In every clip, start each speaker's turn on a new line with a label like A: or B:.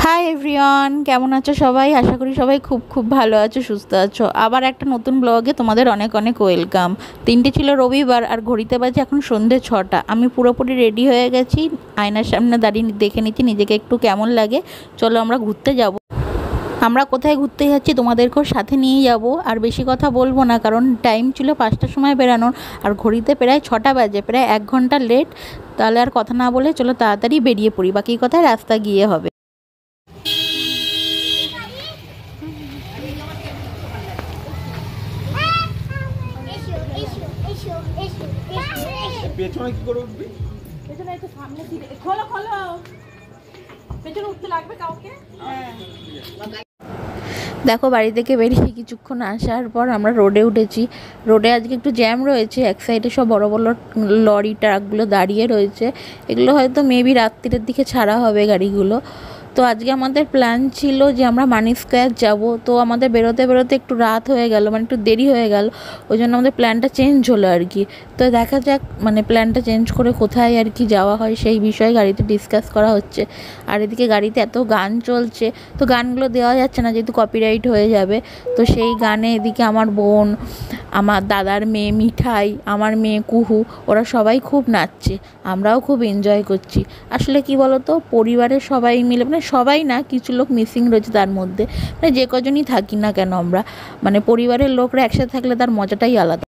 A: Hi everyone, কেমন আছো সবাই? আশা করি সবাই খুব খুব ভালো আছো, সুস্থ আছো। আবার একটা নতুন ব্লগে তোমাদের অনেক অনেক ওয়েলকাম। 3টে ছিল রবিবার আর ঘড়িতে বাজে এখন সন্ধে 6টা। আমি পুরোপুরি রেডি হয়ে গেছি, আয়নার সামনে দাঁড়িয়ে দেখে নিচ্ছি নিজেকে একটু কেমন লাগে। চলো আমরা ঘুরতে যাব। আমরা কোথায় ঘুরতে যাচ্ছি তোমাদেরকেও সাথে নিয়ে যাব। আর বেশি কথা বলবো না, কারণ টাইম ছিল 5টার সময় বেরানোর আর ঘড়িতে প্রায় 6টা বাজে, প্রায় 1 ঘন্টা লেট। তাহলে আর কথা না বলে চলো তাড়াতাড়ি বেরিয়ে পড়ি, বাকি কথা রাস্তা গিয়ে হবে।
B: পেছনে কি করে উঠবি?
C: পেছনে একটু সামনে দিকে খোলো খোলো, পেছনে উঠতে লাগবে কাউকে।
A: দেখো, বাড়ি থেকে বেরিয়ে কিছুক্ষণ আসার পর আমরা রোডে উঠেছি। রোডে আজকে একটু জ্যাম রয়েছে, এক সাইডে সব বড় বড় লরি ট্রাকগুলো দাঁড়িয়ে রয়েছে। এগুলো হয়তো মেবি রাত্রির দিকে ছাড়া হবে গাড়িগুলো। তো আজকে আমাদের প্ল্যান ছিল যে আমরা মানি স্কোয়ার যাব। তো আমাদের বেরোতে বেরোতে একটু রাত হয়ে গেল, মানে একটু দেরি হয়ে গেল। ওই জন্য আমাদের প্ল্যানটা চেঞ্জ হলো আর কি। তো দেখা যাক, মানে প্ল্যানটা চেঞ্জ করে কোথায় আর কি যাওয়া হয় সেই বিষয়ে গাড়িতে ডিসকাস করা হচ্ছে। আর এদিকে গাড়িতে এত গান চলছে, তো গানগুলো দেওয়া যাচ্ছে না যেহেতু কপিরাইট হয়ে যাবে। তো সেই গানে এদিকে আমার বোন, আমার দাদার মেয়ে মিঠাই, আমার মেয়ে কুহু, ওরা সবাই খুব নাচছে, আমরাও খুব এনজয় করছি। আসলে কি বলতো, পরিবারের সবাই মিলে, মানে সবাই না, কিছু লোক মিসিং রয়েছে তার মধ্যে। মানে যে কজনই থাকি না কেন আমরা, মানে পরিবারের লোকরা একসাথে থাকলে তার মজাটাই আলাদা।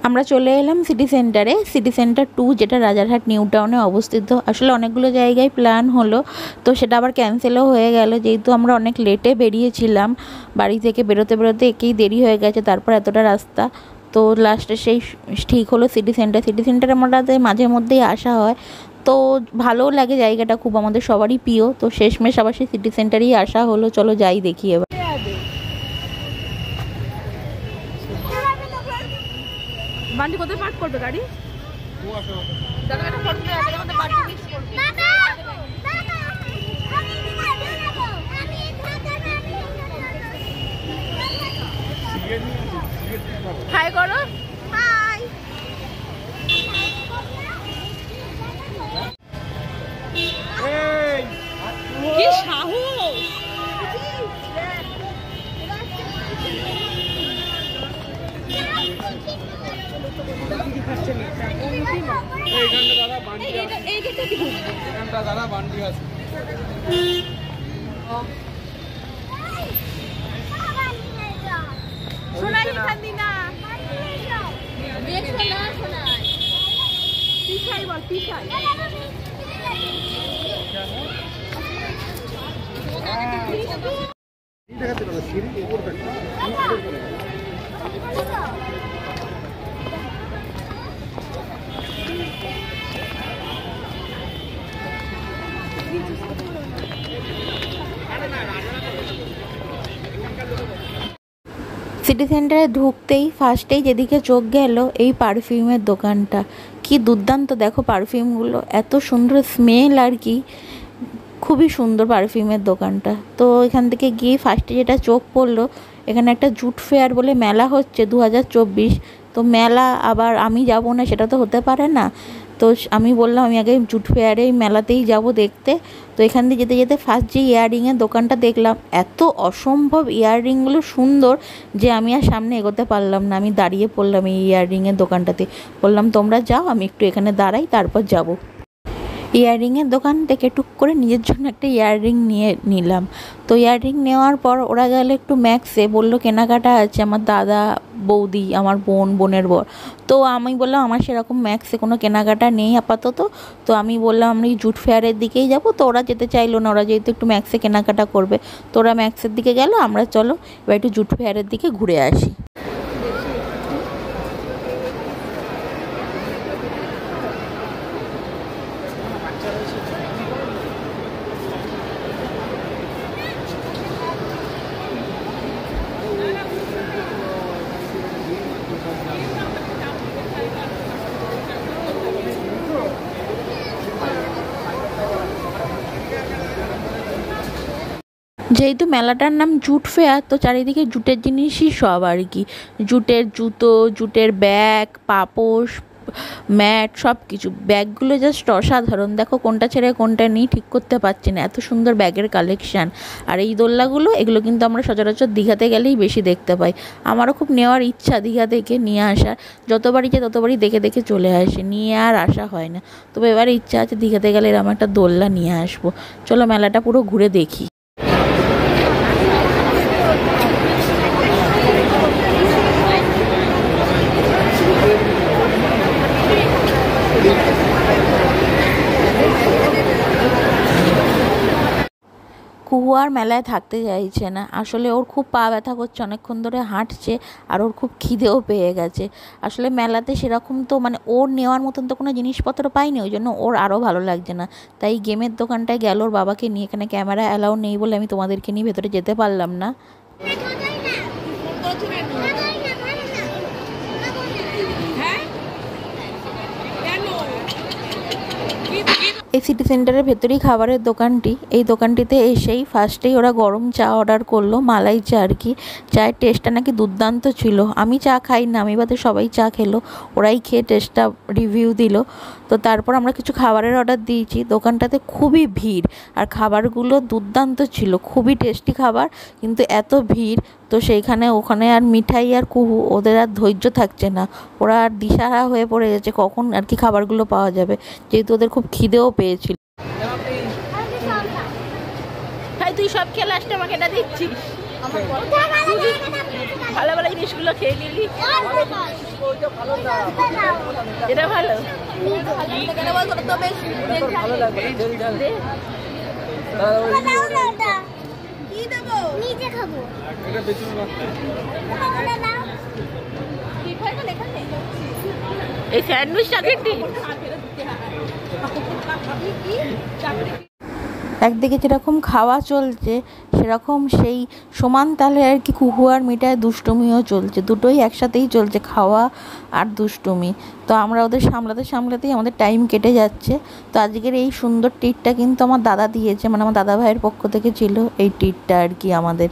A: আমরা চলে এলাম সিটি সেন্টারে, সিটি সেন্টার 2, যেটা রাজারহাট নিউ টাউনে অবস্থিত। আসলে অনেকগুলো জায়গায় প্ল্যান হলো, তো সেটা আবার ক্যান্সেলও হয়ে গেল, যেহেতু আমরা অনেক লেটে বেরিয়েছিলাম। বাড়ি থেকে বেরোতে বেরোতে একেই দেরি হয়ে গেছে, তারপর এতটা রাস্তা। তো লাস্টে সেই ঠিক হলো সিটি সেন্টার। সিটি সেন্টারে আমাদের মাঝে মধ্যেই আসা হয়, তো ভালোও লাগে জায়গাটা, খুব আমাদের সবারই প্রিয়। তো শেষমেশ আবার সেই সিটি সেন্টারেই আসা হলো। চলো যাই দেখি এবার।
C: বান্টি কোথায় পার্ক করবে গাড়ি? হাই করো। হাই। কি সাহস!
B: এখানটা দাদা বান্ডি আছে।
C: শোনাই এখান দিনা দেখো না, শোনাই পিছাই বল, পিছাই।
A: সিটি সেন্টারে ঢুকতেই ফার্স্টেই যেদিকে চোখ গেল এই পারফিউমের দোকানটা। কি দুর্দান্ত দেখো পারফিউমগুলো, এত সুন্দর স্মেল আর কি, খুবই সুন্দর পারফিউমের দোকানটা। তো এখান থেকে গিয়ে ফার্স্টে যেটা চোখ পড়লো, এখানে একটা জুট ফেয়ার বলে মেলা হচ্ছে 2024। তো মেলা আবার আমি যাব না সেটা তো হতে পারে না। তো আমি বললাম আমি আগে জুট ফেয়ারে মেলাতেই যাব দেখতে। তো এখান দিয়ে যেতে যেতে ফার্স্ট যে ইয়াররিংয়ের দোকানটা দেখলাম, এত অসম্ভব ইয়াররিংগুলো সুন্দর যে আমি আর সামনে এগোতে পারলাম না। আমি দাঁড়িয়ে পড়লাম এই ইয়াররিংয়ের দোকানটাতে, বললাম তোমরা যাও, আমি একটু এখানে দাঁড়াই, তারপর যাব। ইয়াররিংয়ের দোকান থেকে টুক করে নিজের জন্য একটা ইয়াররিং নিয়ে নিলাম। তো ইয়াররিং নেওয়ার পর ওরা গেল একটু ম্যাক্সে, বললো কেনাকাটা আছে, আমার দাদা, বৌদি, আমার বোন, বোনের বর। তো আমি বললাম আমার সেরকম ম্যাক্সে কোনো কেনাকাটা নেই আপাতত। তো আমি বললাম আমরা এই জুট ফেয়ারের দিকেই যাব। তো ওরা যেতে চাইলো না, ওরা যেহেতু একটু ম্যাক্সে কেনাকাটা করবে। তো ওরা ম্যাক্সের দিকে গেল, আমরা চলো এবার একটু জুট ফেয়ারের দিকে ঘুরে আসি। যেহেতু মেলাটার নাম জুট ফেয়ার, তো চারিদিকে জুটের জিনিসই সব আর কি। জুটের জুতো, জুটের ব্যাগ, পাপোশ, ম্যাট সব কিছু। ব্যাগগুলো জাস্ট অসাধারণ, দেখো কোনটা ছেড়ে কোনটা নিই ঠিক করতে পারছি না, এত সুন্দর ব্যাগের কালেকশান। আর এই দোলনাগুলো, এগুলো কিন্তু আমরা সচরাচর দীঘাতে গেলেই বেশি দেখতে পাই। আমারও খুব নেওয়ার ইচ্ছা দীঘা থেকে নিয়ে আসা, যতবারই যে ততবারই দেখে দেখে চলে আসে, নিয়ে আর আসা হয় না। তবে এবারে ইচ্ছা আছে দীঘাতে গেলে এরকম একটা দোলনা নিয়ে আসবো। চলো মেলাটা পুরো ঘুরে দেখি। কুহু আর মেলায় থাকতে চাইছে না, আসলে ওর খুব পা ব্যথা করছে, অনেকক্ষণ ধরে হাঁটছে, আর ওর খুব খিদেও পেয়ে গেছে। আসলে মেলাতে সেরকম তো মানে ওর নেওয়ার মতন তো কোনো জিনিসপত্র পাইনি, ওই জন্য ওর আরও ভালো লাগছে না। তাই গেমের দোকানটায় গেল ওর বাবাকে নিয়ে, এখানে ক্যামেরা অ্যালাউ নেই বলে আমি তোমাদেরকে নিয়ে ভেতরে যেতে পারলাম না। এই সিটি সেন্টারের ভেতরেই খাবারের দোকানটি। এই দোকানটিতে এসেই ফার্স্টেই ওরা গরম চা অর্ডার করলো, মালাই চা আর কি। চায়ের টেস্টটা নাকি দুর্দান্ত ছিল। আমি চা খাই না, আমি বাদে সবাই চা খেলো, ওরাই খেয়ে টেস্টটা রিভিউ দিল। তো তারপর আমরা কিছু খাবারের অর্ডার দিয়েছি। দোকানটাতে খুবই ভিড়, আর খাবারগুলো দুর্দান্ত ছিল, খুবই টেস্টি খাবার, কিন্তু এত ভিড় তো সেইখানে ওখানে আর মিঠাই আর কুহু ওদের আর ধৈর্য থাকছে না, ওরা আর দিশাহারা হয়ে পড়ে গেছে কখন আর কি খাবারগুলো পাওয়া যাবে, যেহেতু ওদের খুব খিদেও পেয়েছিল। ভাই তুই সব খেলে আসতে আমাকে এটা দিচ্ছিস, ভালো ভালো জিনিসগুলো খেয়ে নিলি, এটা ভালো এই স্যান্ডউইচ চাকরিটি। একদিকে যেরকম খাওয়া চলছে, সেরকম সেই সমান তালে আর কি কুহু আর মিঠায় দুষ্টুমিও চলছে, দুটোই একসাথেই চলছে, খাওয়া আর দুষ্টুমি। তো আমরা ওদের সামলাতে সামলাতেই আমাদের টাইম কেটে যাচ্ছে। তো আজকের এই সুন্দর ট্রিটটা কিন্তু আমার দাদা দিয়েছে, মানে আমার দাদা ভাইয়ের পক্ষ থেকে ছিল এই ট্রিটটা আর কি আমাদের।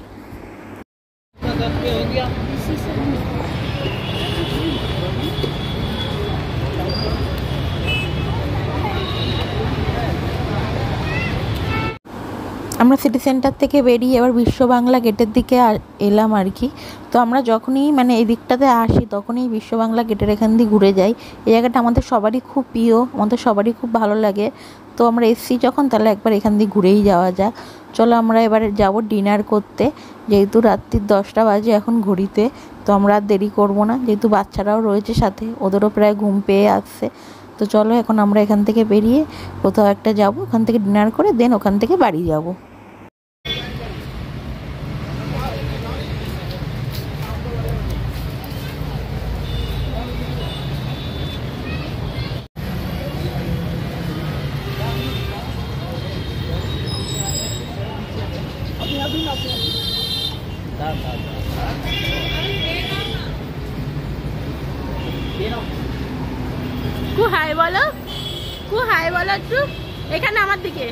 A: আমরা সিটি সেন্টার থেকে বেরিয়ে এবার বিশ্ব বাংলা গেটের দিকে এলাম আর কি। তো আমরা যখনই মানে এই দিকটাতে আসি তখনই বিশ্ব বাংলা গেটের এখান দিয়ে ঘুরে যাই। এই জায়গাটা আমাদের সবারই খুব প্রিয়, আমাদের সবারই খুব ভালো লাগে। তো আমরা এসছি যখন, তাহলে একবার এখান দিয়ে ঘুরেই যাওয়া যাক। চলো আমরা এবারে যাব ডিনার করতে, যেহেতু রাত্রির 10টা বাজে এখন ঘড়িতে। তো আমরা আর দেরি করবো না, যেহেতু বাচ্চারাও রয়েছে সাথে, ওদেরও প্রায় ঘুম পেয়ে আসছে। তো চলো এখন আমরা এখান থেকে বেরিয়ে কোথাও একটা যাব, ওখান থেকে ডিনার করে দেন ওখান থেকে বাড়ি যাব। কু হাই বলো, কু হাই বলো একটু এখানে আমার দিকে।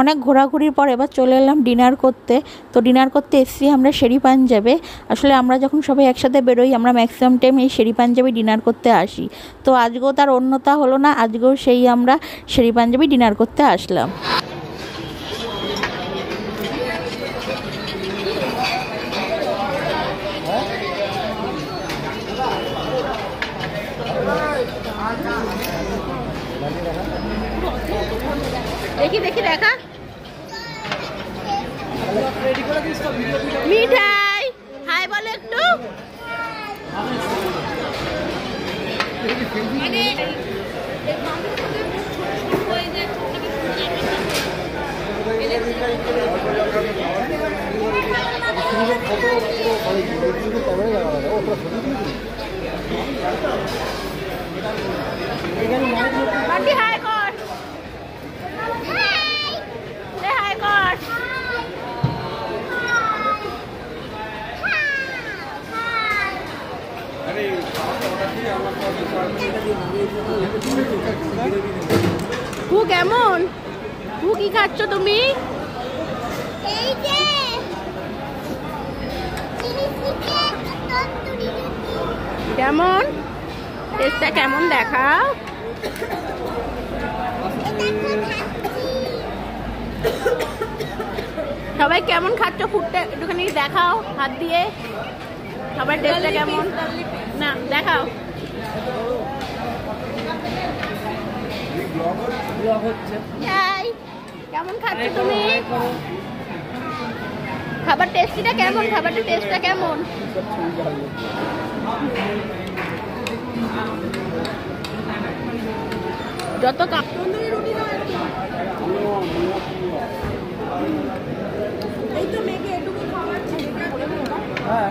A: অনেক ঘোরাঘুরির পর এবার চলে এলাম ডিনার করতে। তো ডিনার করতে এসেছি আমরা শেরি পাঞ্জাবে। আসলে আমরা যখন সবাই একসাথে বেরোই আমরা ম্যাক্সিমাম টাইম এই শেরি পাঞ্জাবে ডিনার করতে আসি। তো আজকেও তার অন্যতা হলো না, আজকেও সেই আমরা শেরি পাঞ্জাবে ডিনার করতে আসলাম। দেখি দেখি দেখা মিঠাই হাই বলো একটু। হাই কর, হাই কর। কু কেমন, কু কি খাচ্ছ তুমি?
C: কেমন টেস্টটা কেমন দেখাও। সবাই কেমন খাচ্ছ ফুডটা একটুখানি দেখাও হাত দিয়ে। সবার টেস্টটা কেমন না দেখাও। এই, কেমন খাচ্ছ তুমি? খাবার টেস্টিটা কেমন? খাবারটা টেস্টটা কেমন? যত এই তো মেঘে এটুকু খাবার ছিল। হ্যাঁ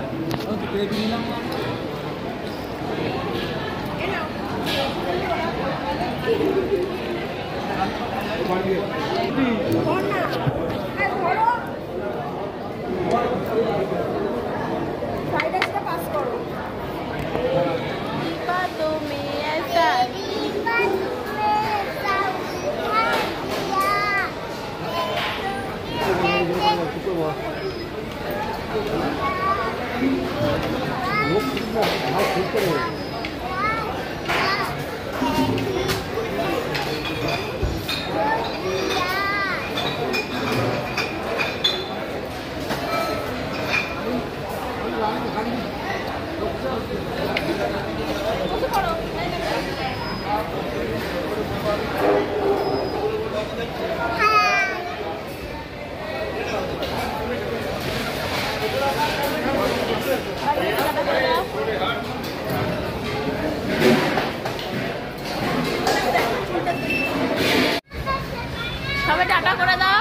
C: সবাই টাটা করে দাও।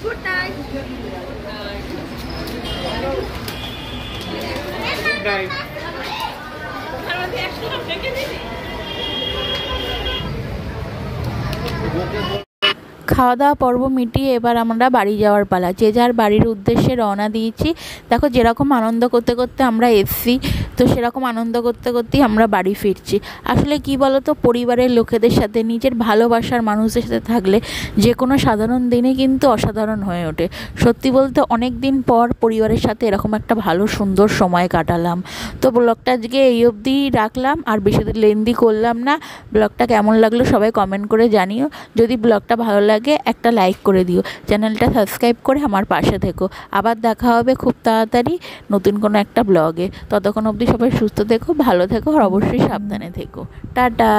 C: Good night. Good night.
A: খাওয়া দাওয়া পর্ব মিটিয়ে এবার আমরা বাড়ি যাওয়ার পালা। যে যার বাড়ির উদ্দেশ্যে রওনা দিয়েছি। দেখো যেরকম আনন্দ করতে করতে আমরা এসছি, তো সেরকম আনন্দ করতে করতেই আমরা বাড়ি ফিরছি। আসলে কি বলতো, পরিবারের লোকেদের সাথে, নিজের ভালোবাসার মানুষদের সাথে থাকলে যে কোনো সাধারণ দিনে কিন্তু অসাধারণ হয়ে ওঠে। সত্যি বলতে অনেক দিন পর পরিবারের সাথে এরকম একটা ভালো সুন্দর সময় কাটালাম। তো ব্লগটা আজকে এই অবধি রাখলাম, আর বেশি লেন্দি করলাম না। ব্লগটা কেমন লাগলো সবাই কমেন্ট করে জানিও। যদি ব্লগটা ভালো লাগে একটা লাইক করে দিও, চ্যানেলটা সাবস্ক্রাইব করে আমার পাশে থেকো। আবার দেখা হবে খুব তাড়াতাড়ি নতুন কোনো একটা ব্লগে। ততক্ষণ অবধি সবাই সুস্থ থেকো, ভালো থেকো, আর অবশ্যই সাবধানে থেকো। টাটা।